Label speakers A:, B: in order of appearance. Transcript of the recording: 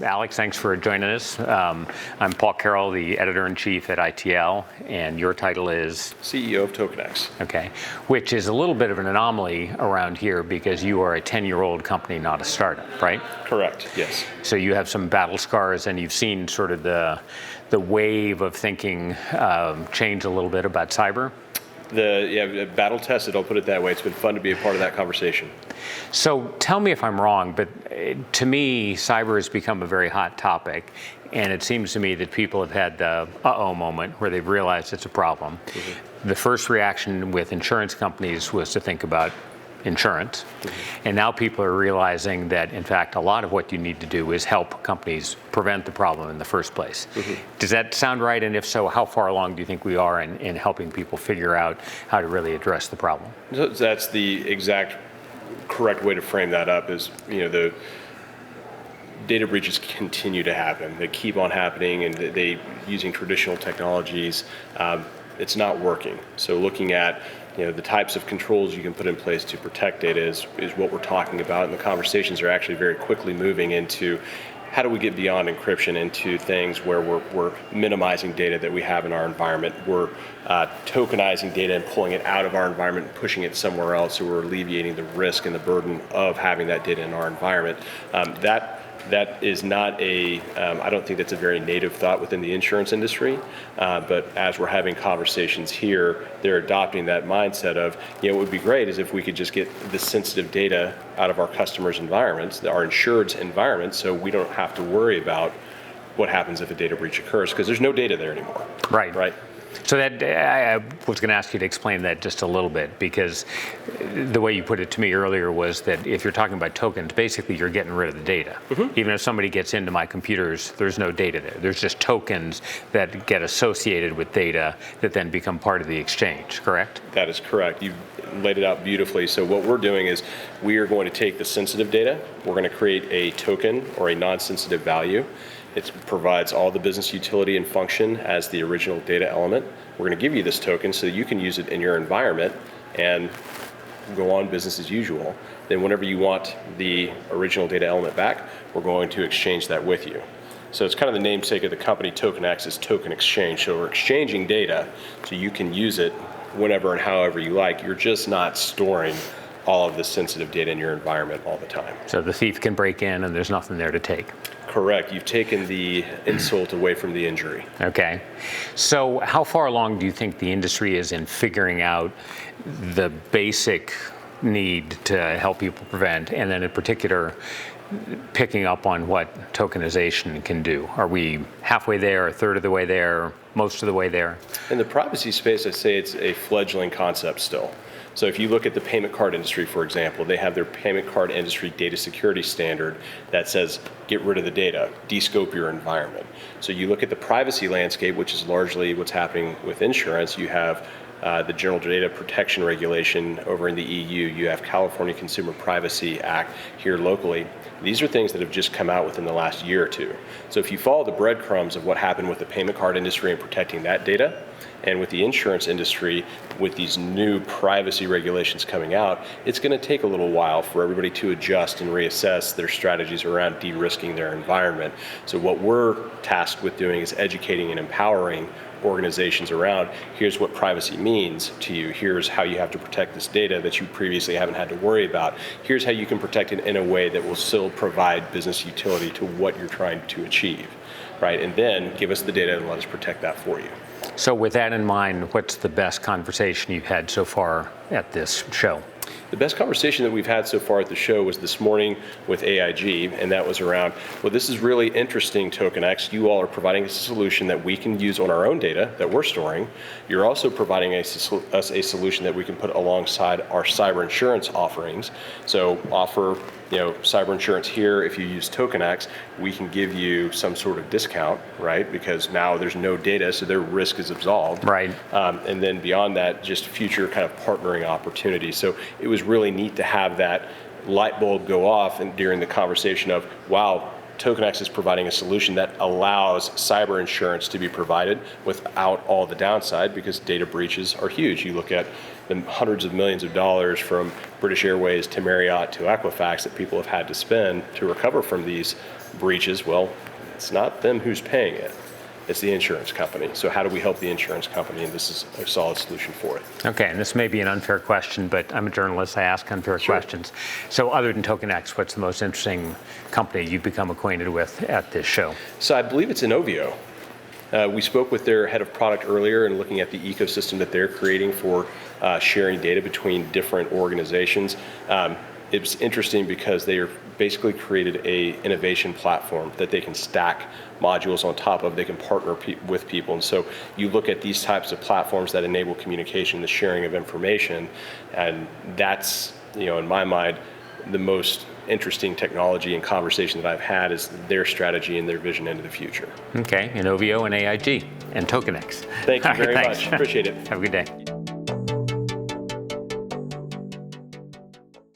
A: Alex, thanks for joining us. I'm Paul Carroll, the editor-in-chief at ITL, and your title is?
B: CEO of TokenEx.
A: Okay, which is a little bit of an anomaly around here because you are a 10-year-old company, not a startup, right?
B: Correct, yes.
A: So you have some battle scars, and you've seen sort of the wave of thinking change a little bit about cyber?
B: Battle tested, I'll put it that way. It's been fun to be a part of that conversation.
A: So tell me if I'm wrong, but to me, cyber has become a very hot topic, and it seems to me that people have had the uh-oh moment where they've realized it's a problem. Mm-hmm. The first reaction with insurance companies was to think about insurance, mm-hmm. and now people are realizing that, in fact, a lot of what you need to do is help companies prevent the problem in the first place. Mm-hmm. Does that sound right? And if so, how far along do you think we are in helping people figure out how to really address the problem?
B: That's the exact correct way to frame that up. Is, the data breaches continue to happen. They keep on happening, and they using traditional technologies, it's not working. So looking at the types of controls you can put in place to protect data is what we're talking about, and the conversations are actually very quickly moving into how do we get beyond encryption into things where we're minimizing data that we have in our environment. We're tokenizing data and pulling it out of our environment and pushing it somewhere else, so we're alleviating the risk and the burden of having that data in our environment. That is not I don't think that's a very native thought within the insurance industry, but as we're having conversations here, they're adopting that mindset of, what would be great is if we could just get the sensitive data out of our customers' environments, our insured's environments, so we don't have to worry about what happens if a data breach occurs, because there's no data there anymore.
A: Right. So that I was going to ask you to explain that just a little bit, because the way you put it to me earlier was that if you're talking about tokens, basically you're getting rid of the data. Mm-hmm. Even if somebody gets into my computers, there's no data there. There's just tokens that get associated with data that then become part of the exchange, correct?
B: That is correct. You've laid it out beautifully. So what we're doing is we are going to take the sensitive data, we're going to create a token or a non-sensitive value. It provides all the business utility and function as the original data element. We're going to give you this token so you can use it in your environment and go on business as usual. Then whenever you want the original data element back, we're going to exchange that with you. So it's kind of the namesake of the company. TokenEx is token exchange. So we're exchanging data so you can use it whenever and however you like. You're just not storing all of the sensitive data in your environment all the time.
A: So the thief can break in and there's nothing there to take.
B: Correct. You've taken the insult away from the injury.
A: Okay. So how far along do you think the industry is in figuring out the basic need to help people prevent, and then in particular picking up on what tokenization can do? Are we halfway there, a third of the way there, most of the way there?
B: In the privacy space, I'd say it's a fledgling concept still. So if you look at the payment card industry, for example, they have their payment card industry data security standard that says get rid of the data, descope your environment. So you look at the privacy landscape, which is largely what's happening with insurance. You have the General Data Protection Regulation over in the EU. You have California Consumer Privacy Act here locally. These are things that have just come out within the last year or two. So if you follow the breadcrumbs of what happened with the payment card industry and protecting that data, and with the insurance industry, with these new privacy regulations coming out, it's going to take a little while for everybody to adjust and reassess their strategies around de-risking their environment. So what we're tasked with doing is educating and empowering organizations around, here's what privacy means to you, here's how you have to protect this data that you previously haven't had to worry about, here's how you can protect it in a way that will still provide business utility to what you're trying to achieve, right? And then give us the data and let us protect that for you.
A: So with that in mind, what's the best conversation you've had so far at this show?
B: The best conversation that we've had so far at the show was this morning with AIG, and that was around, well, this is really interesting, TokenEx. You all are providing us a solution that we can use on our own data that we're storing. You're also providing us a solution that we can put alongside our cyber insurance offerings. So offer cyber insurance here. If you use TokenEx, we can give you some sort of discount, right? Because now there's no data, so their risk is absolved.
A: Right.
B: And then beyond that, just future kind of partnering opportunities. So it was really neat to have that light bulb go off and during the conversation of, wow, TokenEx is providing a solution that allows cyber insurance to be provided without all the downside, because data breaches are huge. You look at the hundreds of millions of dollars from British Airways to Marriott to Equifax that people have had to spend to recover from these breaches, well, it's not them who's paying it. It's the insurance company. So how do we help the insurance company? And this is a solid solution for it.
A: Okay, and this may be an unfair question, but I'm a journalist. I ask unfair questions. So other than TokenEx, what's the most interesting company you've become acquainted with at this show?
B: So I believe it's Inovio. We spoke with their head of product earlier and looking at the ecosystem that they're creating for sharing data between different organizations. It was interesting because they basically created a innovation platform that they can stack modules on top of. They can partner with people. And so you look at these types of platforms that enable communication, the sharing of information, and that's, in my mind, the most interesting technology and conversation that I've had is their strategy and their vision into the future.
A: Okay, Inovio and AIG and TokenEx.
B: Thank you
A: All right,
B: very
A: thanks.
B: much. Appreciate it.
A: Have a good day.